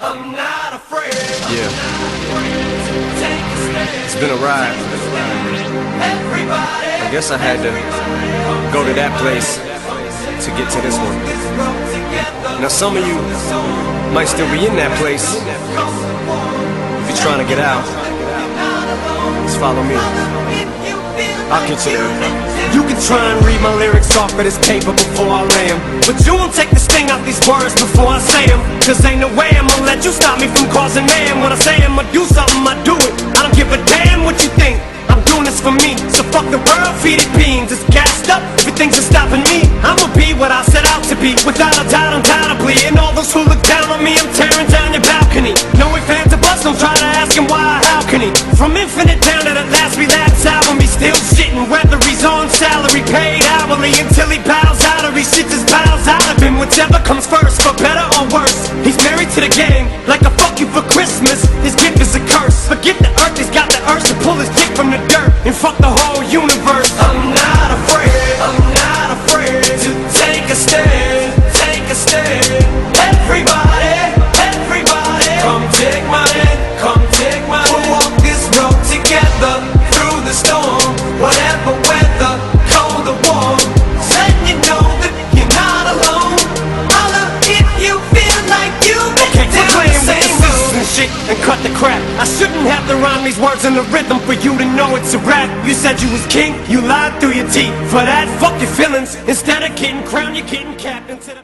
I'm not afraid. Yeah, Take a stand. it's been a ride. Everybody, I guess I had to go to that place to get to this one. this road together. Now some of you might still be in that place. If you're trying to get out, just follow me. I'll get you there. You can try and read my lyrics off of this paper before I lay 'em, but you won't take the sting out these words before I say 'em. Cause ain't no way I'ma let you stop me from causing mayhem. When I say I'ma do something, I do it. I don't give a damn what you think, I'm doing this for me. So fuck the world, feed it beans. It's gassed up, everything's just stopping me. I'ma be what I set out to be, without a doubt, undoubtedly. And all those who look down on me, I'm tearing down your balcony. No ifs, ands, or buts, don't try to ask him why or how can he. From Infinite down to the last relapse album, he's still shitting, whether he's on salary, paid hourly, until he bows out or he shits his bowels out of him. Whichever comes first, for better or worse. He's married to the game, like a fuck you for Christmas. His gift is a curse. Forget the earth, he's got the urge to pull his dick from the dirt and fuck the whole universe. I'm not afraid to take a stand, take a stand. Everybody, come take my hand, come take my hand. We'll walk this road together, through the storm, whatever weather, cold or warm. Letting you know that you're not alone. Holla if you feel like you've been down the same road. And shit and cut the crap. I shouldn't have to rhyme these words in the rhythm for you to know it's a rap. You said you was king, you lied through your teeth. For that, fuck your feelings. Instead of getting crowned, you're getting capped into the